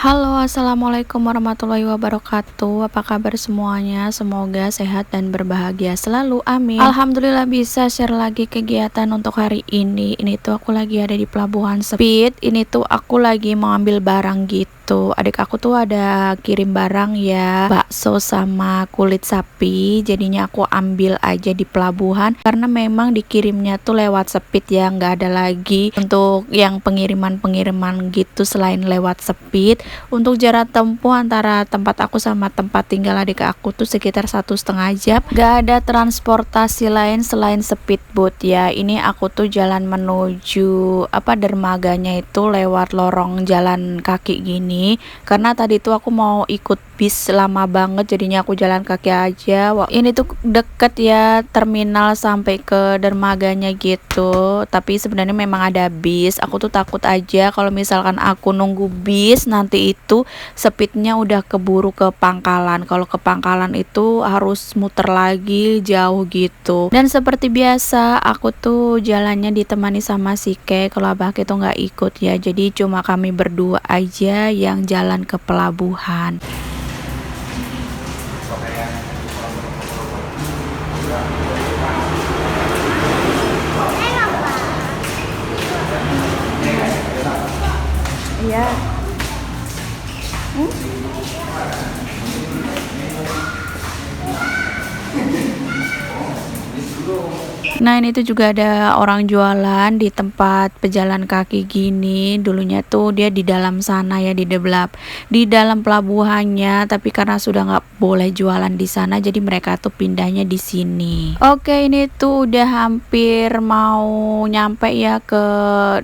Halo, assalamualaikum warahmatullahi wabarakatuh. Apa kabar semuanya? Semoga sehat dan berbahagia selalu. Amin. Alhamdulillah bisa share lagi kegiatan untuk hari ini. Ini tuh aku lagi ada di Pelabuhan Speed. Ini tuh aku lagi mau ambil barang gitu. Adik aku tuh ada kirim barang ya, bakso sama kulit sapi. Jadinya aku ambil aja di pelabuhan karena memang dikirimnya tuh lewat Speed ya, nggak ada lagi untuk yang pengiriman gitu selain lewat Speed. Untuk jarak tempuh antara tempat aku sama tempat tinggal adik aku tuh sekitar 1,5 jam. Gak ada transportasi lain selain speedboat ya. Ini aku tuh jalan menuju dermaganya itu lewat lorong jalan kaki gini. Karena tadi tuh aku mau ikut bis lama banget, jadinya aku jalan kaki aja. Wah, ini tuh deket ya terminal sampai ke dermaganya gitu. Tapi sebenarnya memang ada bis. Aku tuh takut aja kalau misalkan aku nunggu bis nanti itu speednya udah keburu ke Pangkalan. Kalau ke Pangkalan itu harus muter lagi jauh gitu. Dan seperti biasa aku tuh jalannya ditemani sama si Kay. Kalau abah itu nggak ikut ya, jadi cuma kami berdua aja yang jalan ke pelabuhan. Iya. Nah, ini tuh juga ada orang jualan di tempat pejalan kaki gini. Dulunya tuh dia di dalam sana ya, di dalam pelabuhannya, tapi karena sudah nggak boleh jualan di sana, jadi mereka tuh pindahnya di sini. Oke, ini tuh udah hampir mau nyampe ya ke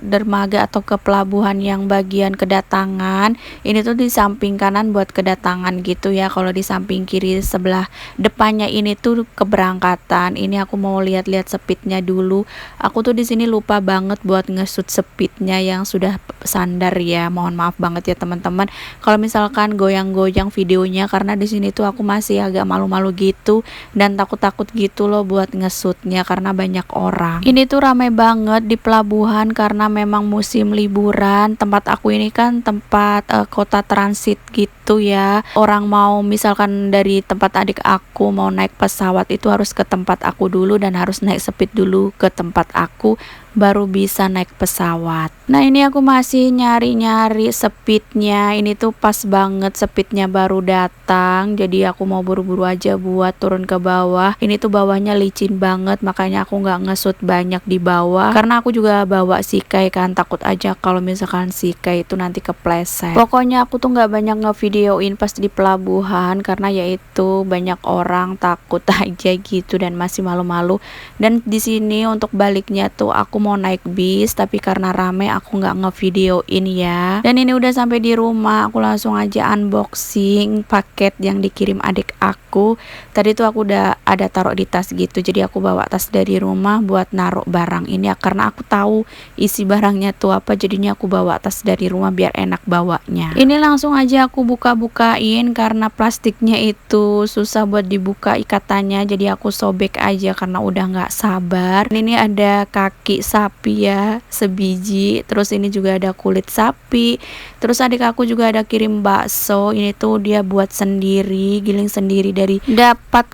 dermaga atau ke pelabuhan yang bagian kedatangan. Ini tuh di samping kanan buat kedatangan gitu ya. Kalau di samping kiri sebelah depannya ini tuh keberangkatan. Ini aku mau lihat-lihat speednya dulu. Aku tuh di sini lupa banget buat nge-shoot speednya yang sudah sandar ya. Mohon maaf banget ya teman-teman kalau misalkan goyang-goyang videonya, karena di sini tuh aku masih agak malu-malu gitu dan takut-takut gitu loh buat nge-shootnya karena banyak orang. Ini tuh ramai banget di pelabuhan karena memang musim liburan. Tempat aku ini kan tempat kota transit gitu ya. Orang mau misalkan dari tempat adik aku mau naik pesawat itu harus ke tempat aku dulu dan harus naik speed dulu ke tempat aku baru bisa naik pesawat. Nah, ini aku masih nyari-nyari speednya. Ini tuh pas banget speednya baru datang, jadi aku mau buru-buru aja buat turun ke bawah. Ini tuh bawahnya licin banget, makanya aku nggak nge-shoot banyak di bawah karena aku juga bawa si Kay kan, takut aja kalau misalkan si Kay itu nanti kepleset. Pokoknya aku tuh nggak banyak ngevideoin pas di pelabuhan karena yaitu banyak orang, takut aja gitu dan masih malu-malu. Dan di sini untuk baliknya tuh aku mau naik bis, tapi karena rame aku nggak ngevideoin ya. Dan ini udah sampai di rumah, aku langsung aja unboxing paket yang dikirim adik aku. Tadi tuh aku udah ada taruh di tas gitu, jadi aku bawa tas dari rumah buat naruh barang ini ya, karena aku tahu isi barangnya tuh apa, jadinya aku bawa tas dari rumah biar enak bawanya. Ini langsung aja aku buka-bukain karena plastiknya itu susah buat dibuka ikatannya, jadi aku sobek aja karena udah nggak sabar. Ini ada kaki sapi ya sebiji, terus ini juga ada kulit sapi, terus adik aku juga ada kirim bakso. Ini tuh dia buat sendiri, giling sendiri dari dapat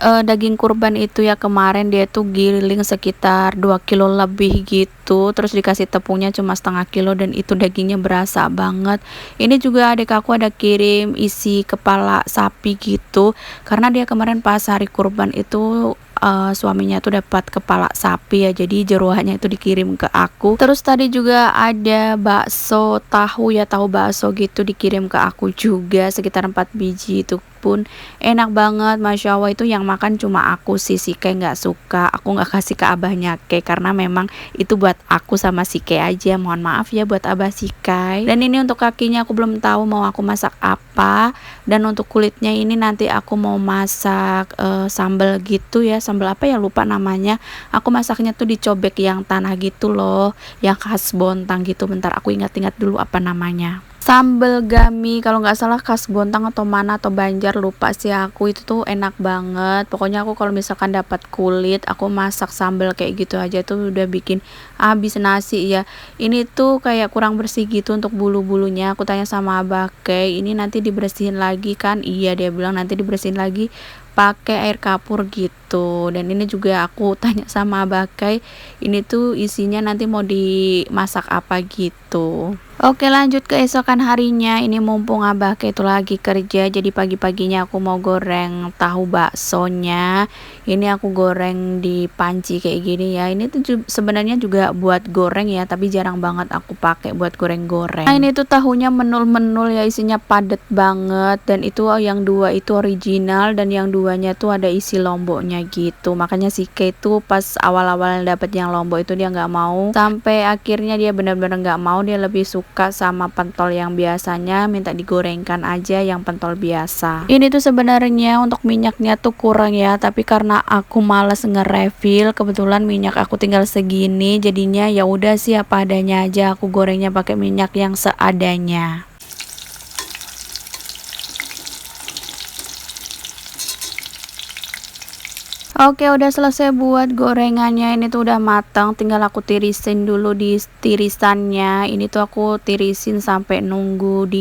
daging kurban itu ya. Kemarin dia tuh giling sekitar 2 kilo lebih gitu, terus dikasih tepungnya cuma setengah kilo dan itu dagingnya berasa banget. Ini juga adik aku ada kirim isi kepala sapi gitu karena dia kemarin pas hari kurban itu suaminya tuh dapat kepala sapi ya, jadi jeroannya itu dikirim ke aku. Terus tadi juga ada bakso tahu ya, tahu bakso gitu dikirim ke aku juga sekitar 4 biji. Itu pun enak banget, masya Allah. Itu yang makan cuma aku sih, si Kay nggak suka. Aku nggak kasih ke abahnya Kay karena memang itu buat aku sama si Kay aja. Mohon maaf ya buat abah si Kay. Dan ini untuk kakinya aku belum tahu mau aku masak apa, dan untuk kulitnya ini nanti aku mau masak sambal gitu ya, sambal apa ya lupa namanya. Aku masaknya tuh dicobek yang tanah gitu loh, yang khas Bontang gitu. Bentar aku ingat-ingat dulu apa namanya. Sambal gami kalau nggak salah khas Bontang atau mana atau Banjar lupa sih aku, itu tuh enak banget. Pokoknya aku kalau misalkan dapat kulit, aku masak sambal kayak gitu aja tuh udah bikin habis nasi ya. Ini tuh kayak kurang bersih gitu untuk bulu-bulunya. Aku tanya sama Abah, "Kay, ini nanti dibersihin lagi kan?" Iya, dia bilang nanti dibersihin lagi pakai air kapur gitu. Dan ini juga aku tanya sama Abah, "Kay, ini tuh isinya nanti mau dimasak apa gitu." Oke, lanjut ke esokan harinya. Ini mumpung Abah itu lagi kerja, jadi pagi-paginya aku mau goreng tahu baksonya. Ini aku goreng di panci kayak gini ya. Ini tuh sebenarnya juga buat goreng ya, tapi jarang banget aku pakai buat goreng-goreng. Nah, ini tuh tahunya menul-menul ya, isinya padet banget. Dan itu yang dua itu original dan yang duanya tuh ada isi lomboknya gitu. Makanya si Kay tuh pas awal-awal dapet yang lombok itu dia nggak mau. Sampai akhirnya dia benar-benar nggak mau, dia lebih suka sama pentol yang biasanya, minta digorengkan aja yang pentol biasa. Ini tuh sebenarnya untuk minyaknya tuh kurang ya, tapi karena aku males nge-refill, kebetulan minyak aku tinggal segini, jadinya ya udah sih apa adanya aja, aku gorengnya pakai minyak yang seadanya. Oke, udah selesai buat gorengannya. Ini tuh udah matang, tinggal aku tirisin dulu di tirisannya. Ini tuh aku tirisin sampai nunggu di